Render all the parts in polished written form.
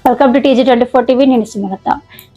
Welcome to TG24 TV. నేను సుమలత.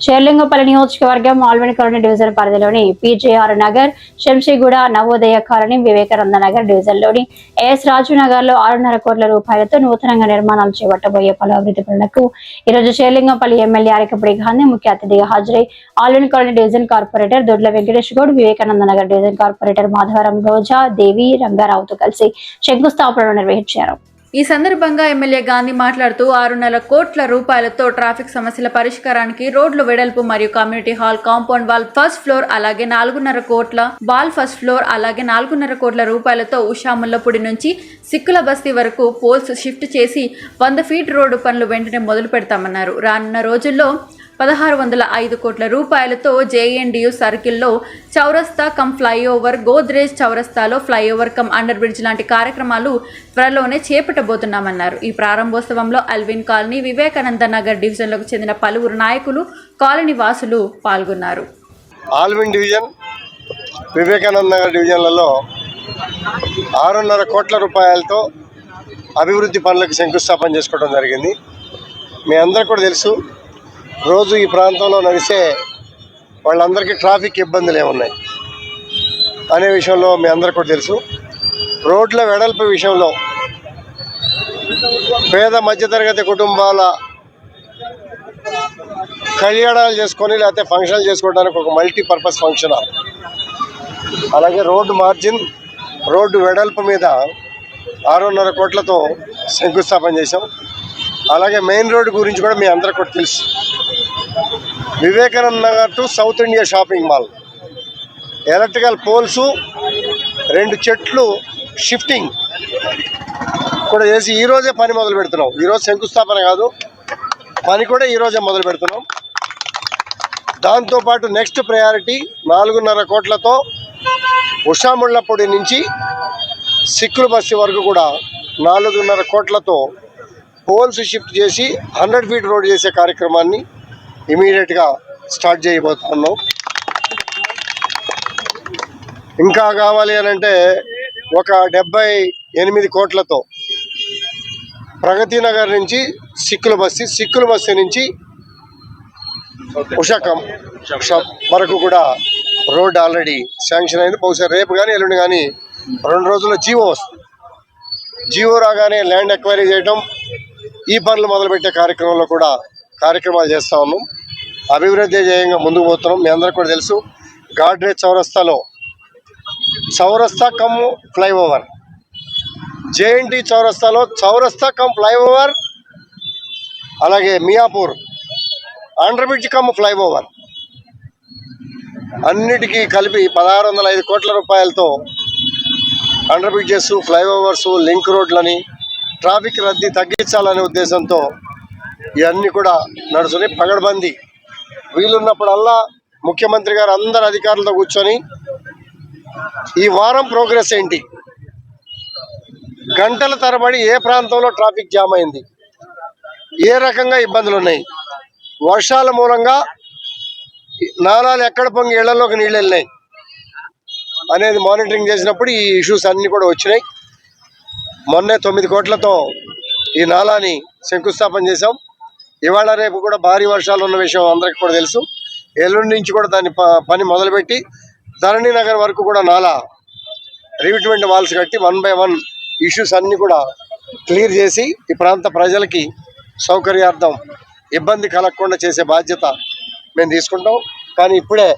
షేర్లింగంపల్లి నియోజకవర్గం Allwyn colony division పరిధిలోని PJR నగర్, శంషీగూడ, నవోదయ కాలనీ, వివేకానంద నగర్ డివిజన్లోని AS రాజు నగర్ లో 6.5 కోట్ల రూపాయలతో నూతనంగా నిర్మాణాలు చేపట్టబోయే పలు అభివృద్ధి పనులకు ఈరోజు షేర్లింగంపల్లి ఎమ్మెల్యే అరికపూడి గాంధీ ముఖ్య అతిథిగా హాజరై ఆల్వెన్ కాలనీ డివిజన్ కార్పొరేటర్ దొడ్ల వెంకటేష్ గౌడ్, వివేకానంద నగర్ డివిజన్ కార్పొరేటర్ మాధవరం రోజా, దేవి, రంగారావుతో కలిసి శంకుస్థాపన నిర్వహించారు. ఈ సందర్భంగా ఎమ్మెల్యే గాంధీ మాట్లాడుతూ 6.5 కోట్ల రూపాయలతో ట్రాఫిక్ సమస్యల పరిష్కారానికి రోడ్లు వెడల్పు మరియు community hall, compound wall first floor, అలాగే 4.5 కోట్ల వాల్ ఫస్ట్ ఫ్లోర్, అలాగే 4.5 కోట్ల రూపాయలతో ఉషా ముల్లపూడి నుంచి సిక్కుల బస్తీ వరకు పోల్స్ షిఫ్ట్ చేసి 100 ఫీట్ రోడ్డు పనులు వెంటనే మొదలు పెడతామన్నారు. రానున్న రోజుల్లో 1605 కోట్ల రూపాయలతో JNDU సర్కిల్లో చౌరస్తా కమ్ ఫ్లైఓవర్, గోద్రేజ్ చౌరస్తాలో ఫ్లైఓవర్ కమ్ అండర్ బ్రిడ్జ్ లాంటి కార్యక్రమాలు త్వరలోనే చేపట్టబోతున్నామన్నారు. ఈ ప్రారంభోత్సవంలో అల్విన్ కాలనీ, వివేకానంద నగర్ డివిజన్లకు చెందిన పలువురు నాయకులు, కాలనీ వాసులు పాల్గొన్నారు. ఆల్విన్ డివిజన్, వివేకానంద నగర్ డివిజన్లలో 6.5 కోట్ల రూపాయలతో అభివృద్ధి పనులకు శంకుస్థాపన చేసుకోవడం జరిగింది. మీ అందరికీ కూడా తెలుసు, రోజు ఈ ప్రాంతంలో నడిచే వాళ్ళందరికీ ట్రాఫిక్ ఇబ్బందులు ఏమున్నాయి అనే విషయంలో మీ అందరికీ కూడా తెలుసు. రోడ్ల వెడల్పు విషయంలో పేద మధ్యతరగతి కుటుంబాల కళ్యాణాలు చేసుకొని లేకపోతే ఫంక్షన్లు చేసుకోవడానికి ఒక మల్టీపర్పస్ ఫంక్షన్ హాల్, అలాగే రోడ్డు మార్జిన్, రోడ్డు వెడల్పు మీద 6.5 కోట్లతో శంకుస్థాపన చేశాం. అలాగే మెయిన్ రోడ్డు గురించి కూడా మీ అందరికీ కూడా తెలుసు. Vivekananda Nagar to south India shopping mall electrical poles, 2 చెట్లు షిఫ్టింగ్ కూడా చేసి ఈరోజే పని మొదలు పెడుతున్నాం. ఈరోజు శంకుస్థాపన కాదు, పని కూడా ఈరోజే మొదలు పెడుతున్నాం. దాంతోపాటు నెక్స్ట్ ప్రయారిటీ 4.5 కోట్లతో ఉషా ముళ్ళపూడి నుంచి సిక్కుల బస్తీ వరకు కూడా 4.5 కోట్లతో పోల్స్ షిఫ్ట్ చేసి 100 ఫీట్ రోడ్ చేసే కార్యక్రమాన్ని ఇమీడియట్గా స్టార్ట్ చేయబోతున్నాం. ఇంకా కావాలి అని అంటే ఒక 78 కోట్లతో ప్రగతి నగర్ నుంచి సిక్కుల బస్తీ నుంచి ఉషాకం వరకు కూడా రోడ్ ఆల్రెడీ శాంక్షన్ అయింది. బహుశా రేపు కానీ ఎల్లుండి కానీ 2 రోజుల్లో జీవో వస్తుంది. జీవో రాగానే ల్యాండ్ ఎక్వైరీ చేయటం, ఈ పనులు మొదలుపెట్టే కార్యక్రమంలో కూడా కార్యక్రమాలు చేస్తూ ఉన్నాం. అభివృద్ధి ధ్యేయంగా ముందుకు పోతున్నాం. మీ అందరికీ కూడా తెలుసు, గాడ్రేజ్ చౌరస్తాలో చౌరస్తా కమ్ ఫ్లైఓవర్, JNT చౌరస్తాలో చౌరస్తా కమ్ ఫ్లైఓవర్, అలాగే Miyapur under bridge cum flyover అన్నిటికీ కలిపి 1605 కోట్ల రూపాయలతో అండర్ బ్రిడ్జెస్, ఫ్లైఓవర్స్, లింక్ రోడ్లని, ట్రాఫిక్ రద్దీ తగ్గించాలనే ఉద్దేశంతో ఇవన్నీ కూడా నడుస్తున్నాయి. పగడ్బందీ వీలున్నప్పుడల్లా ముఖ్యమంత్రి గారు అందరు అధికారులతో కూర్చొని ఈ వారం ప్రోగ్రెస్ ఏంటి, గంటల తరబడి ఏ ప్రాంతంలో ట్రాఫిక్ జామ్ అయింది, ఏ రకంగా ఇబ్బందులు ఉన్నాయి, వర్షాల మూలంగా నాలాలు ఎక్కడ పొంగి ఇళ్లలోకి నీళ్ళు వెళ్ళినాయి అనేది మానిటరింగ్ చేసినప్పుడు ఈ ఇష్యూస్ అన్నీ కూడా వచ్చినాయి. మొన్నే 9 కోట్లతో ఈ నాలాని శంకుస్థాపన చేశాం. ఇవాళ రేపు కూడా భారీ వర్షాలు ఉన్న విషయం అందరికీ కూడా తెలుసు. ఎల్లుండి నుంచి కూడా దాని పని మొదలుపెట్టి ధరణి నగర్ వరకు కూడా నాలా రివిట్మెంట్ వాల్స్ కట్టి 1 by 1 ఇష్యూస్ అన్నీ కూడా క్లియర్ చేసి ఈ ప్రాంత ప్రజలకి సౌకర్యార్థం ఇబ్బంది కలగకుండా చేసే బాధ్యత మేము తీసుకుంటాం. కానీ ఇప్పుడే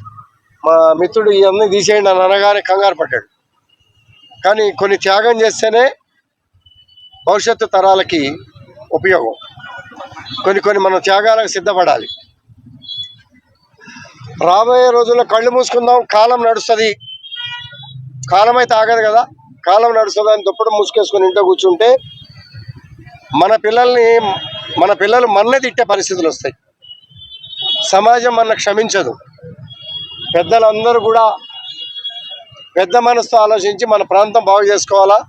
మా మిత్రుడు ఇవన్నీ తీసేయండి అని అనగానే కంగారు పడ్డాడు. కానీ కొన్ని త్యాగం చేస్తేనే భవిష్యత్తు తరాలకి ఉపయోగం. కొన్ని మనం త్యాగాలకు సిద్ధపడాలి. రాబోయే రోజుల్లో కళ్ళు మూసుకుందాం, కాలం నడుస్తుంది, కాలం అయితే ఆగదు కదా, కాలం నడుస్తుంది అని దుప్పటి మూసుకేసుకొని ఇంట్లో కూర్చుంటే మన పిల్లలు మన్నే తిట్టే పరిస్థితులు వస్తాయి. సమాజం మన క్షమించదు. పెద్దలందరూ కూడా పెద్ద మనసుతో ఆలోచించి మన ప్రాంతం బాగు చేసుకోవాలా,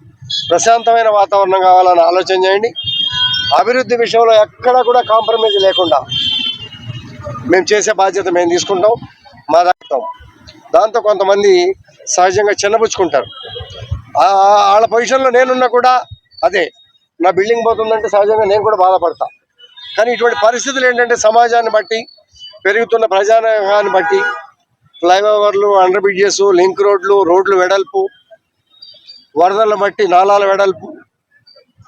ప్రశాంతమైన వాతావరణం కావాలని ఆలోచన చేయండి. అభివృద్ధి విషయంలో ఎక్కడా కూడా కాంప్రమైజ్ లేకుండా మేము చేసే బాధ్యత మేము తీసుకుంటాం, మా దాంట్లో. దాంతో కొంతమంది సహజంగా చిన్నపుచ్చుకుంటారు. వాళ్ళ పొజిషన్లో నేనున్నా కూడా అదే, నా బిల్డింగ్ పోతుందంటే సహజంగా నేను కూడా బాధపడతా. కానీ ఇటువంటి పరిస్థితులు ఏంటంటే సమాజాన్ని బట్టి, పెరుగుతున్న ప్రజానాన్ని బట్టి ఫ్లైఓవర్లు, అండర్ బ్రిడ్జెస్, లింక్ రోడ్లు వెడల్పు, వరదలను బట్టి నాలాల వెడల్పు,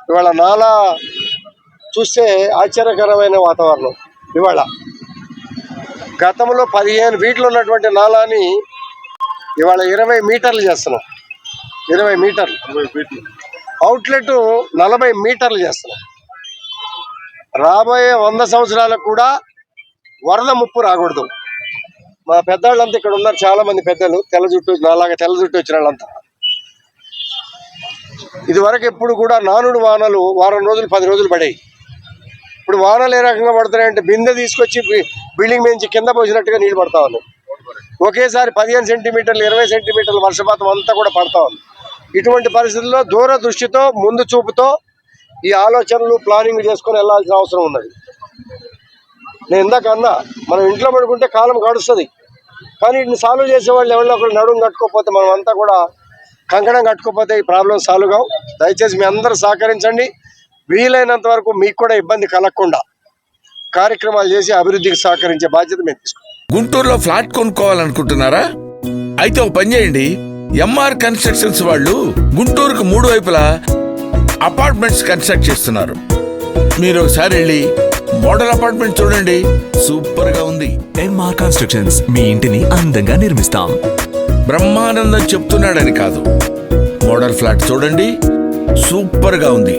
ఇవాళ నాలా చూస్తే ఆశ్చర్యకరమైన వాతావరణం. ఇవాళ గతంలో 15 ఫీట్లు ఉన్నటువంటి నాలాని ఇవాళ 20 మీటర్లు చేస్తున్నాం. 20 మీటర్లు అవుట్లెట్ 40 మీటర్లు చేస్తున్నాం. రాబోయే 100 సంవత్సరాలకు కూడా వరద ముప్పు రాకూడదు. మా పెద్దవాళ్ళంతా ఇక్కడ ఉన్నారు, చాలా మంది పెద్దలు, నాలాగా తెల్ల జుట్టు వచ్చిన వాళ్ళంతా. ఇదివరకు ఎప్పుడు కూడా నానుడు వానలు వారం రోజులు 10 రోజులు పడాయి. ఇప్పుడు వానలు ఏ రకంగా పడుతున్నాయంటే బిందె తీసుకొచ్చి బిల్డింగ్ నుంచి కింద పోసినట్టుగా నీళ్ళు పడతా ఉన్నాయి. ఒకేసారి 15 సెంటీమీటర్లు 20 సెంటీమీటర్ల వర్షపాతం అంతా కూడా పడతా ఉంది. ఇటువంటి పరిస్థితుల్లో దూరదృష్టితో, ముందు చూపుతో ఈ ఆలోచనలు, ప్లానింగ్ చేసుకొని వెళ్ళాల్సిన అవసరం ఉన్నది. నేను ఇందాక అన్నా, మనం ఇంట్లో పడుకుంటే కాలం గడుస్తుంది, కానీ వీటిని సాల్వ్ చేసేవాళ్ళు ఎవరిలో ఒకరు నడుము కట్టుకోకపోతే, మనం అంతా కూడా కంకణం కట్టుకోకపోతే ఈ ప్రాబ్లం సాల్వ్ కావు. దయచేసి మీ అందరూ సహకరించండి. వీలైనంత వరకు మీకు కూడా ఇబ్బంది కలగకుండా కార్యక్రమాలు చేసి అభివృద్ధికి సహకరించే బాధ్యత మేము తీసుకుంటాం. గుంటూరులో ఫ్లాట్ కొనుక్కోవాలనుకుంటున్నారా? అయితే ఒక పని చేయండి, ఎంఆర్ కన్స్ట్రక్షన్స్ వాళ్ళు గుంటూరుకు 3 వైపులా అపార్ట్మెంట్స్ కన్స్ట్రక్ట్ చేస్తున్నారు. మీరు ఒకసారి వెళ్ళి మోడల్ అపార్ట్మెంట్ చూడండి, సూపర్ గా ఉంది. ఎంఆర్ కన్స్ట్రక్షన్స్, మీ ఇంటిని అందంగా నిర్మిస్తాం. బ్రహ్మానందం చెప్తున్నాడని కాదు, మోడల్ ఫ్లాట్ చూడండి, సూపర్ గా ఉంది.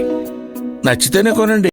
నచ్చితేనే కొనండి.